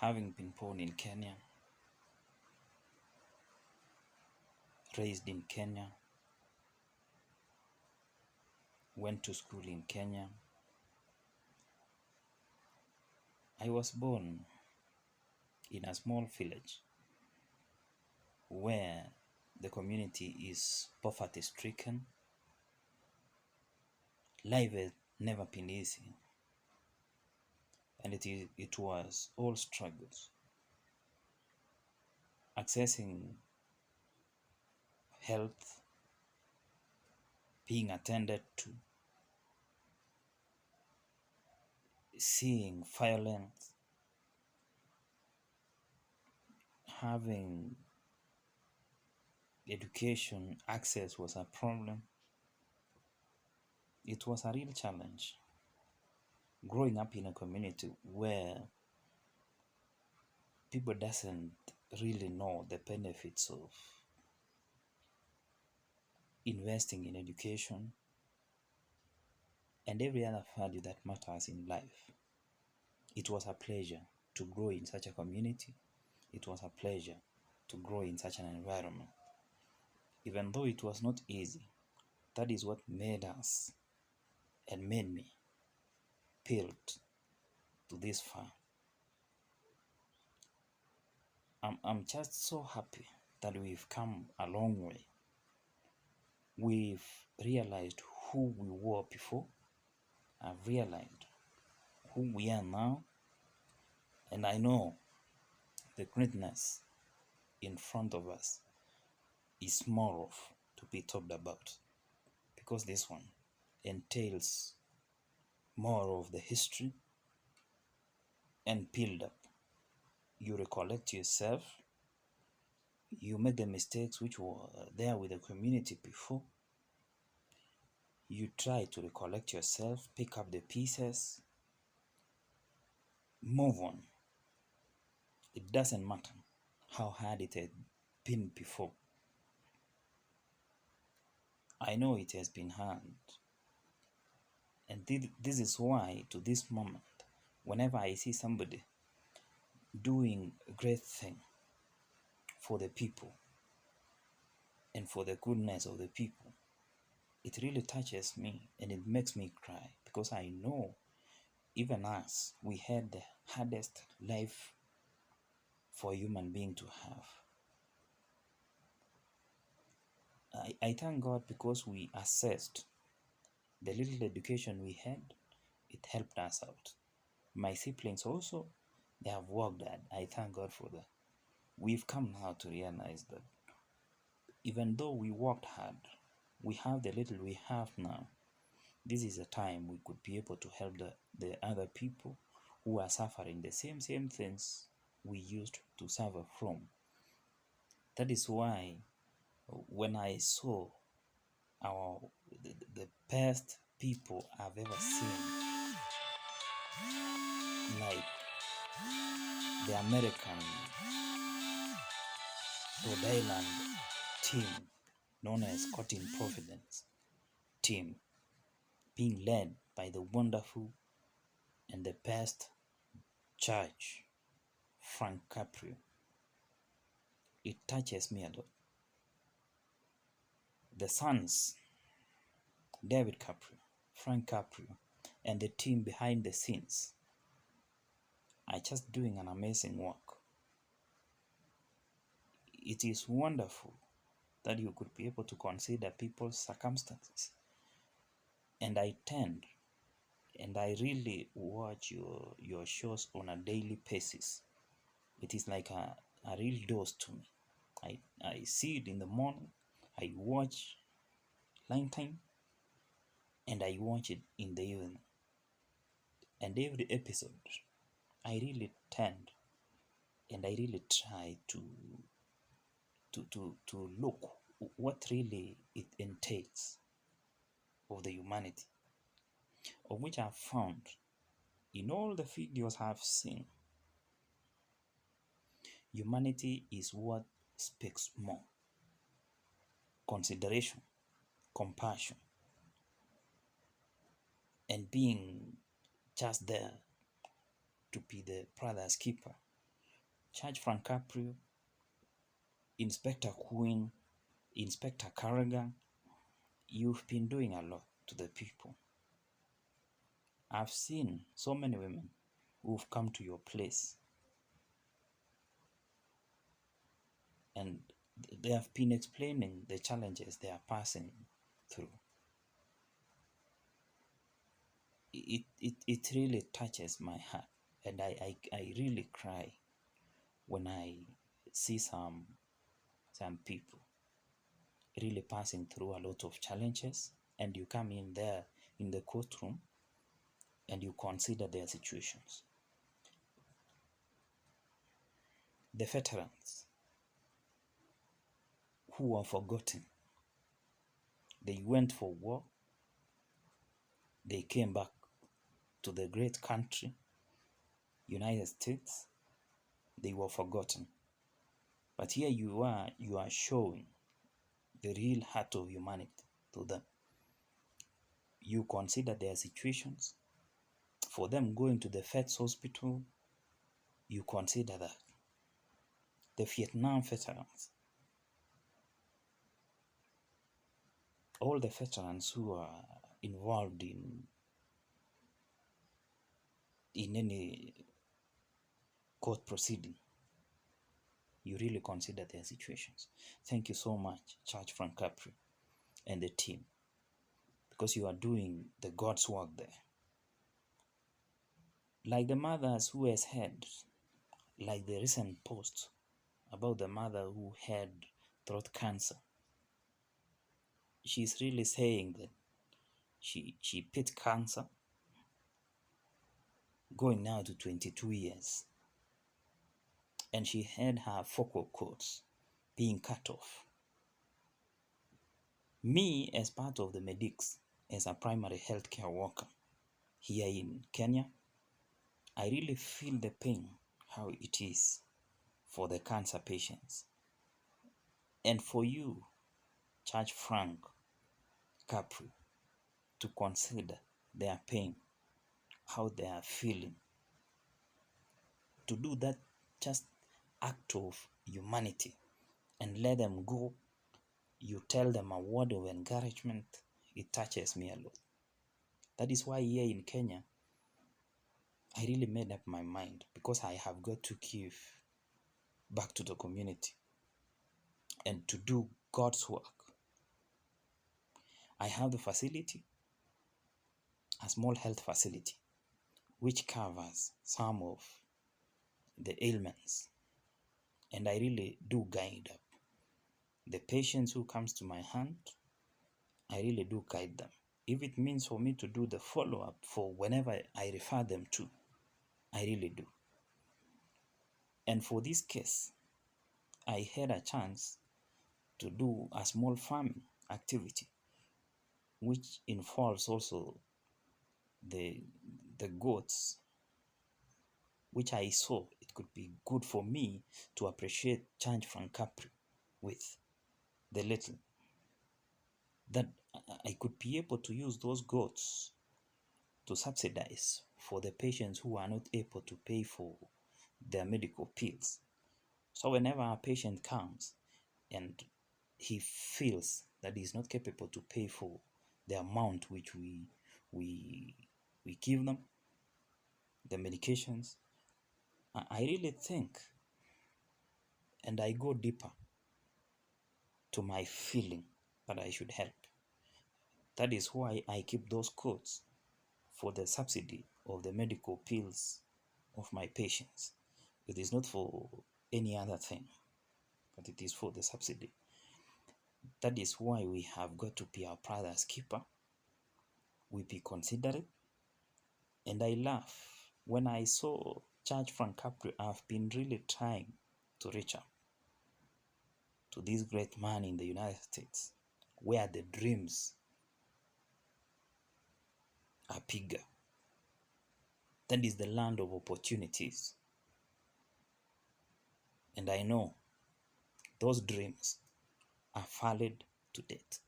Having been born in Kenya, raised in Kenya, went to school in Kenya, I was born in a small village where the community is poverty stricken. Life has never been easy, and it was all struggles. Accessing health, being attended to, seeing violence, having education access was a problem. It was a real challenge. Growing up in a community where people doesn't really know the benefits of investing in education and every other value that matters in life. It was a pleasure to grow in such a community. It was a pleasure to grow in such an environment. Even though it was not easy, that is what made us and made me built to this far. I'm just so happy that we've come a long way. We've realized who we were before. I've realized who we are now. And I know the greatness in front of us is more of to be talked about, because this one entails more of the history and build up. You recollect yourself, you make the mistakes which were there with the community before. You try to recollect yourself, pick up the pieces, move on. It doesn't matter how hard it had been before. I know it has been hard. And this is why, to this moment, whenever I see somebody doing a great thing for the people and for the goodness of the people, it really touches me and it makes me cry, because I know even us, we had the hardest life for a human being to have. I thank God because we assessed the little education we had, it helped us out. My siblings also, they have worked hard. I thank God for that. We've come now to realize that even though we worked hard, we have the little we have now. This is a time we could be able to help the other people who are suffering the same things we used to suffer from. That is why when I saw the best people I've ever seen, like the American Rhode Island team known as Providence team, being led by the wonderful and the best judge, Caprio, it touches me a lot. The sons, David Caprio, Caprio, and the team behind the scenes are just doing an amazing work. It is wonderful that you could be able to consider people's circumstances. And I tend and I really watch your shows on a daily basis. It is like a real dose to me. I see it in the morning, I watch time, and I watch it in the evening. And every episode, I really tend and I really try to look what really it entails of the humanity, of which I've found in all the videos I've seen, humanity is what speaks more. Consideration, compassion, and being just there to be the brother's keeper Judge Frank Caprio, Inspector Queen, Inspector Carrigan, you've been doing a lot to the people. I've seen so many women who've come to your place and they have been explaining the challenges they are passing through. It really touches my heart, and I really cry when I see some people really passing through a lot of challenges, and you come in there in the courtroom and you consider their situations. The veterans who are forgotten, they went for war, they came back to the great country, United States, they were forgotten. But here you are showing the real heart of humanity to them. You consider their situations. For them going to the vets hospital, you consider that. The Vietnam veterans, all the veterans who are involved in any court proceeding, you really consider their situations. Thank you so much, Church Frank Capri and the team, because you are doing the God's work there. Like the mothers who has had, like the recent post about the mother who had throat cancer. She's really saying that she beat cancer going now to 22 years, and she had her vocal cords being cut off. Me, as part of the medics, as a primary healthcare worker here in Kenya, I really feel the pain, how it is for the cancer patients. And for you, Church Frank Capri, to consider their pain, how they are feeling, to do that just act of humanity and let them go. You tell them a word of encouragement. It touches me a lot. That is why here in Kenya, I really made up my mind, because I have got to give back to the community and to do God's work. I have the facility, a small health facility, which covers some of the ailments, and I really do guide up the patients who comes to my hand. I really do guide them. If it means for me to do the follow-up for whenever I refer them to, I really do. And for this case, I had a chance to do a small farming activity, which involves also the goats, which I saw it could be good for me to appreciate Church Frank Capri with the little that I could be able to use those goats to subsidize for the patients who are not able to pay for their medical pills. So whenever a patient comes and he feels that he's not capable to pay for the amount which we give them, the medications, I really think, and I go deeper to my feeling that I should help. That is why I keep those codes for the subsidy of the medical pills of my patients. It is not for any other thing, but it is for the subsidy. That is why we have got to be our brother's keeper. We be considerate. And I laugh when I saw Church Frank Capri. I've been really trying to reach out to this great man in the United States, where the dreams are bigger. That is the land of opportunities. And I know those dreams are valid to date.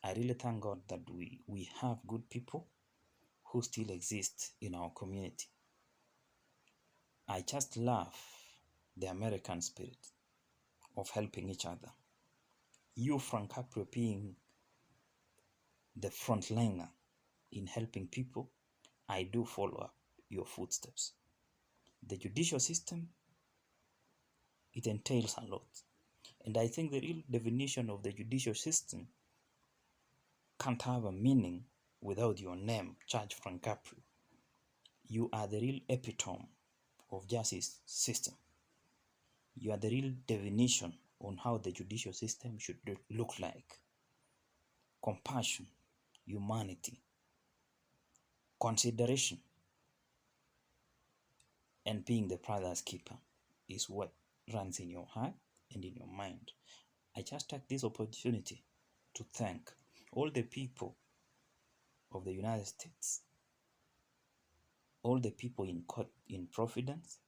I really thank God that we have good people who still exist in our community. I just love the American spirit of helping each other. You, Frank Caprio, being the frontliner in helping people, I do follow up your footsteps. The judicial system, it entails a lot. And I think the real definition of the judicial system can't have a meaning without your name, Judge Frank Caprio. You are the real epitome of justice system. You are the real definition on how the judicial system should look like. Compassion, humanity, consideration, and being the brother's keeper is what runs in your heart and in your mind. I just take this opportunity to thank all the people of the United States, all the people in Providence,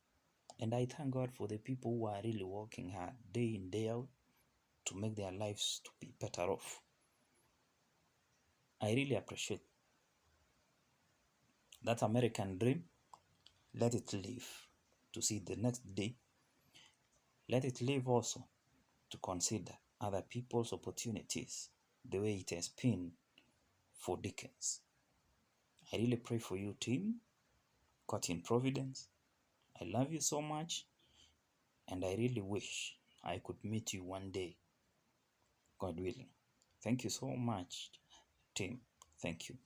and I thank God for the people who are really working hard day in, day out to make their lives to be better off. I really appreciate that American dream. Let it live to see the next day. Let it live also to consider other people's opportunities the way it has been for decades. I really pray for you, team, caught in Providence. I love you so much, and I really wish I could meet you one day, God willing. Thank you so much, team. Thank you.